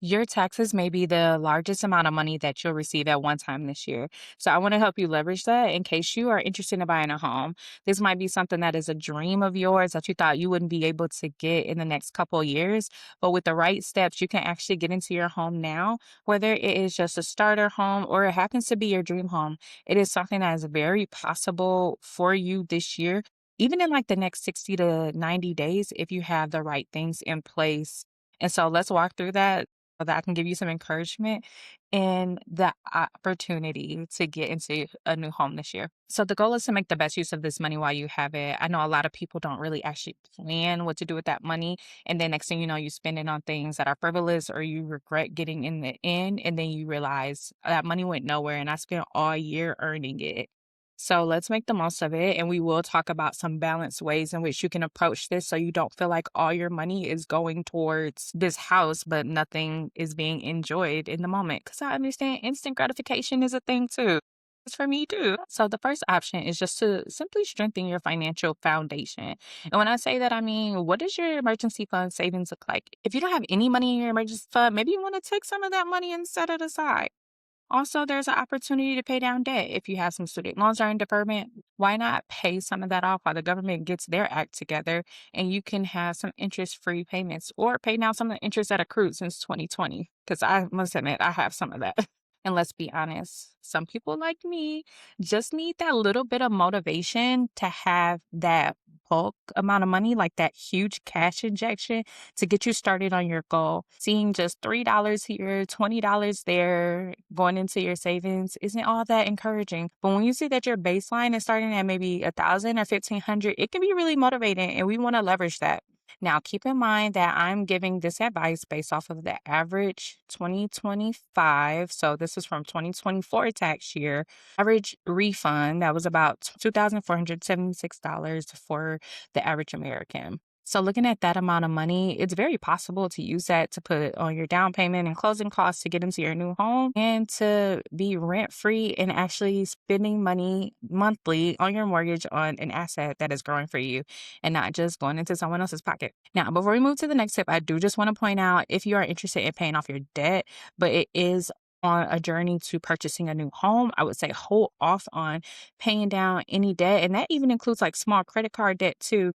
Your taxes may be the largest amount of money that you'll receive at one time this year. So I want to help you leverage that in case you are interested in buying a home. This might be something that is a dream of yours that you thought you wouldn't be able to get in the next couple of years. But with the right steps, you can actually get into your home now, whether it is just a starter home or it happens to be your dream home. It is something that is very possible for you this year, even in like the next 60 to 90 days, if you have the right things in place. And so let's walk through that so that I can give you some encouragement and the opportunity to get into a new home this year. So the goal is to make the best use of this money while you have it. I know a lot of people don't really actually plan what to do with that money. And then next thing you know, you spend it on things that are frivolous or you regret getting in the end. And then you realize that money went nowhere and I spent all year earning it. So let's make the most of it. And we will talk about some balanced ways in which you can approach this so you don't feel like all your money is going towards this house, but nothing is being enjoyed in the moment. Because I understand instant gratification is a thing too. It's for me too. So the first option is just to simply strengthen your financial foundation. And when I say that, I mean, what does your emergency fund savings look like? If you don't have any money in your emergency fund, maybe you want to take some of that money and set it aside. Also, there's an opportunity to pay down debt. If you have some student loans are in deferment, why not pay some of that off while the government gets their act together and you can have some interest-free payments or pay down some of the interest that accrued since 2020? Because I must admit, I have some of that. And let's be honest, some people like me just need that little bit of motivation to have that bulk amount of money, like that huge cash injection to get you started on your goal. Seeing just $3 here, $20 there going into your savings isn't all that encouraging. But when you see that your baseline is starting at maybe 1,000 or 1,500, it can be really motivating and we want to leverage that. Now, keep in mind that I'm giving this advice based off of the average 2025. So this is from 2024 tax year. Average refund that was about $2,476 for the average American. So looking at that amount of money, it's very possible to use that to put on your down payment and closing costs to get into your new home and to be rent free and actually spending money monthly on your mortgage on an asset that is growing for you and not just going into someone else's pocket. Now, before we move to the next tip, I do just want to point out if you are interested in paying off your debt, but it is on a journey to purchasing a new home, I would say hold off on paying down any debt. And that even includes like small credit card debt too.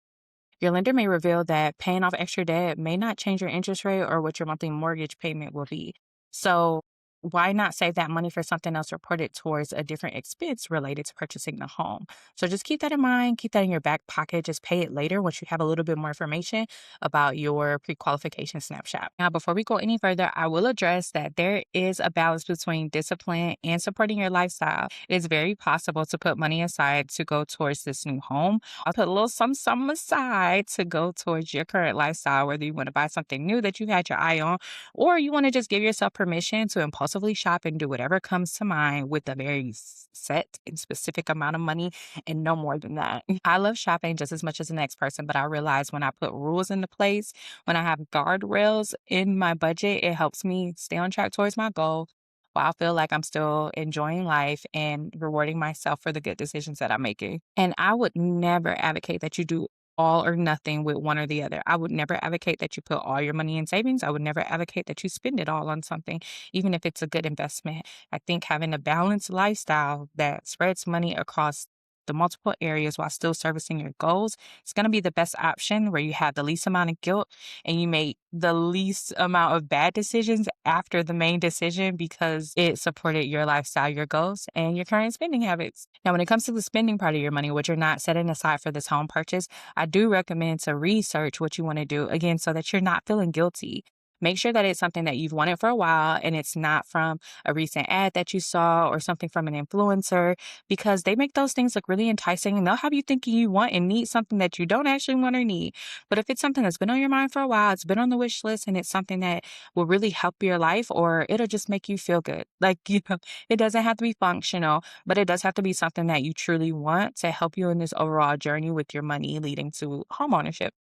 Your lender may reveal that paying off extra debt may not change your interest rate or what your monthly mortgage payment will be. So, why not save that money for something else or put it towards a different expense related to purchasing the home? So, just keep that in mind, keep that in your back pocket. Just pay it later once you have a little bit more information about your pre qualification snapshot. Now, before we go any further, I will address that there is a balance between discipline and supporting your lifestyle. It is very possible to put money aside to go towards this new home. I'll put a little some aside to go towards your current lifestyle, whether you want to buy something new that you had your eye on, or you want to just give yourself permission to impulsively shop and do whatever comes to mind with a very set and specific amount of money and no more than that. I love shopping just as much as the next person, but I realize when I put rules into place, when I have guardrails in my budget, it helps me stay on track towards my goal while I feel like I'm still enjoying life and rewarding myself for the good decisions that I'm making. And I would never advocate that you do all or nothing with one or the other. I would never advocate that you put all your money in savings. I would never advocate that you spend it all on something, even if it's a good investment. I think having a balanced lifestyle that spreads money across the multiple areas while still servicing your goals, it's going to be the best option where you have the least amount of guilt and you make the least amount of bad decisions after the main decision because it supported your lifestyle, your goals, and your current spending habits. Now, when it comes to the spending part of your money, what you're not setting aside for this home purchase, I do recommend to research what you want to do again so that you're not feeling guilty. Make sure that it's something that you've wanted for a while and it's not from a recent ad that you saw or something from an influencer because they make those things look really enticing and they'll have you thinking you want and need something that you don't actually want or need. But if it's something that's been on your mind for a while, it's been on the wish list and it's something that will really help your life or it'll just make you feel good. Like, it doesn't have to be functional, but it does have to be something that you truly want to help you in this overall journey with your money leading to home ownership.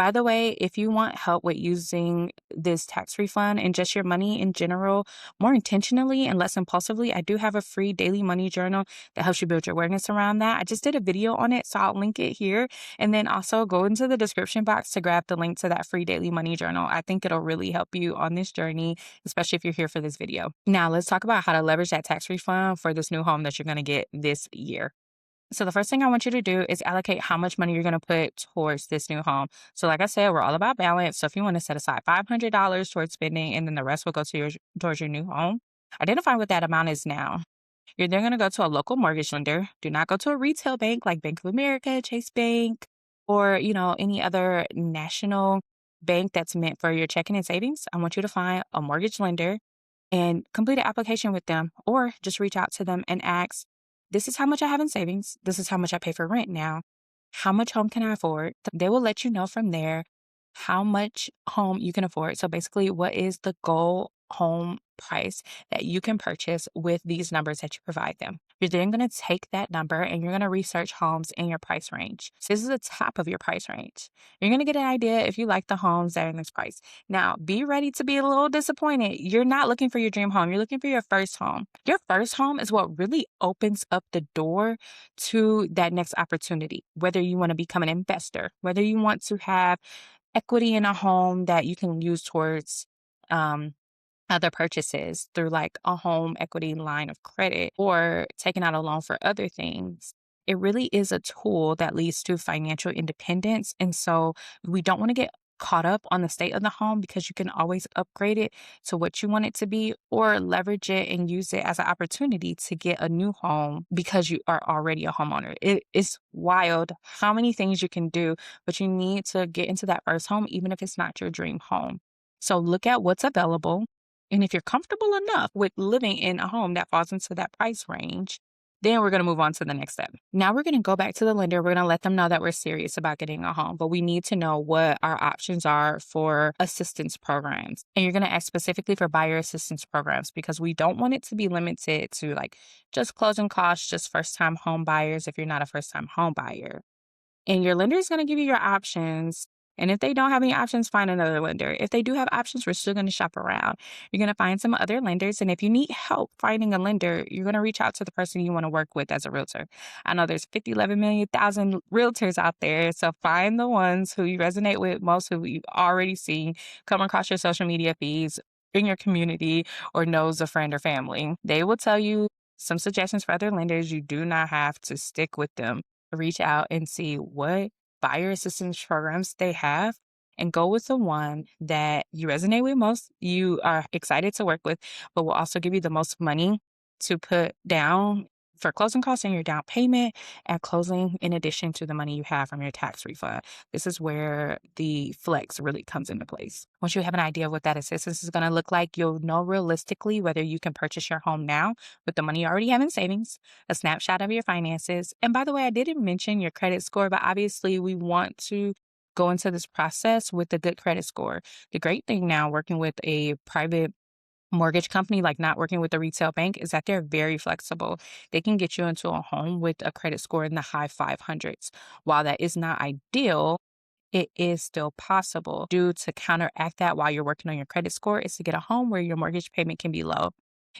By the way, if you want help with using this tax refund and just your money in general more intentionally and less impulsively, I do have a free daily money journal that helps you build your awareness around that. I just did a video on it, so I'll link it here. And then also go into the description box to grab the link to that free daily money journal. I think it'll really help you on this journey, especially if you're here for this video. Now, let's talk about how to leverage that tax refund for this new home that you're going to get this year. So the first thing I want you to do is allocate how much money you're going to put towards this new home. So like I said, we're all about balance. So if you want to set aside $500 towards spending and then the rest will go to towards your new home, identify what that amount is now. You're then going to go to a local mortgage lender. Do not go to a retail bank like Bank of America, Chase Bank, or, any other national bank that's meant for your checking and savings. I want you to find a mortgage lender and complete an application with them, or just reach out to them and ask, this is how much I have in savings. This is how much I pay for rent now. How much home can I afford? They will let you know from there how much home you can afford. So basically, what is the goal home price that you can purchase with these numbers that you provide them? You're then going to take that number and you're going to research homes in your price range. So this is the top of your price range. You're going to get an idea if you like the homes that are in this price. Now, be ready to be a little disappointed. You're not looking for your dream home. You're looking for your first home. Your first home is what really opens up the door to that next opportunity, whether you want to become an investor, whether you want to have equity in a home that you can use towards um, other purchases through like a home equity line of credit or taking out a loan for other things. It really is a tool that leads to financial independence. And so we don't want to get caught up on the state of the home because you can always upgrade it to what you want it to be or leverage it and use it as an opportunity to get a new home because you are already a homeowner. It is wild how many things you can do, but you need to get into that first home, even if it's not your dream home. So look at what's available, and if you're comfortable enough with living in a home that falls into that price range, then we're going to move on to the next step. Now we're going to go back to the lender. We're going to let them know that we're serious about getting a home, but we need to know what our options are for assistance programs. And you're going to ask specifically for buyer assistance programs because we don't want it to be limited to like just closing costs, just first time home buyers if you're not a first time home buyer. And your lender is going to give you your options. And if they don't have any options, find another lender. If they do have options, we're still going to shop around. You're going to find some other lenders. And if you need help finding a lender, you're going to reach out to the person you want to work with as a realtor. I know there's 50, 11 million, thousand realtors out there. So find the ones who you resonate with most, who you've already seen come across your social media feeds in your community or knows a friend or family. They will tell you some suggestions for other lenders. You do not have to stick with them. Reach out and see what buyer assistance programs they have and go with the one that you resonate with most, you are excited to work with, but will also give you the most money to put down for closing costs and your down payment at closing, in addition to the money you have from your tax refund. This is where the flex really comes into place. Once you have an idea of what that assistance is going to look like, you'll know realistically whether you can purchase your home now with the money you already have in savings, a snapshot of your finances. And by the way, I didn't mention your credit score, but obviously we want to go into this process with a good credit score. The great thing now working with a private mortgage company, like not working with a retail bank, is that they're very flexible. They can get you into a home with a credit score in the high 500s. While that is not ideal, it is still possible. Due to counteract that while you're working on your credit score is to get a home where your mortgage payment can be low.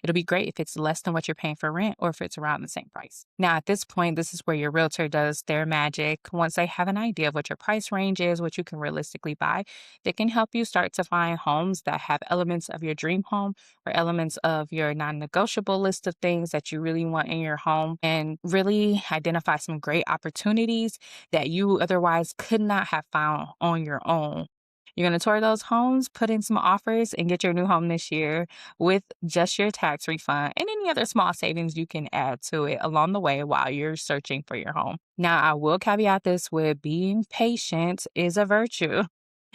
It'll be great if it's less than what you're paying for rent or if it's around the same price. Now, at this point, this is where your realtor does their magic. Once they have an idea of what your price range is, what you can realistically buy, they can help you start to find homes that have elements of your dream home or elements of your non-negotiable list of things that you really want in your home and really identify some great opportunities that you otherwise could not have found on your own. You're going to tour those homes, put in some offers, and get your new home this year with just your tax refund and any other small savings you can add to it along the way while you're searching for your home. Now, I will caveat this with being patient is a virtue.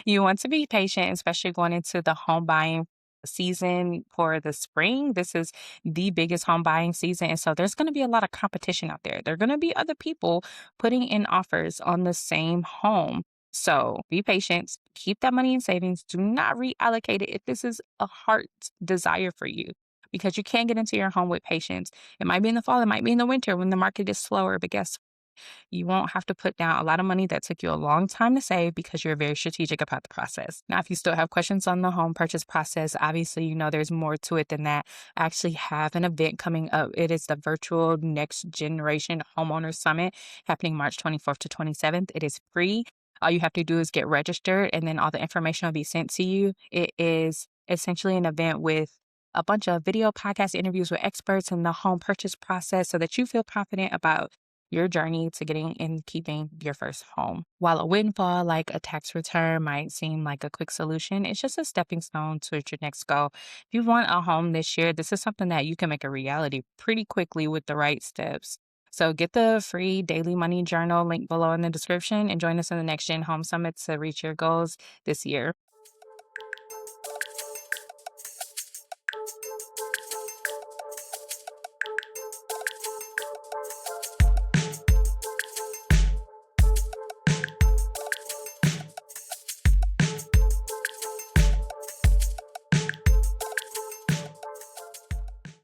You want to be patient, especially going into the home buying season for the spring. This is the biggest home buying season. And so there's going to be a lot of competition out there. There are going to be other people putting in offers on the same home. So be patient, keep that money in savings. Do not reallocate it if this is a heart desire for you, because you can get into your home with patience. It might be in the fall, it might be in the winter when the market is slower, but guess You won't have to put down a lot of money that took you a long time to save because you're very strategic about the process. Now, if you still have questions on the home purchase process, obviously, there's more to it than that. I actually have an event coming up. It is the virtual Next Generation Homeowner Summit happening March 24th to 27th. It is free. All you have to do is get registered, and then all the information will be sent to you. It is essentially an event with a bunch of video podcast interviews with experts in the home purchase process so that you feel confident about your journey to getting and keeping your first home. While a windfall like a tax return might seem like a quick solution, it's just a stepping stone towards your next goal. If you want a home this year, this is something that you can make a reality pretty quickly with the right steps. So get the free daily money journal link below in the description and join us in the Next Gen Home Summit to reach your goals this year.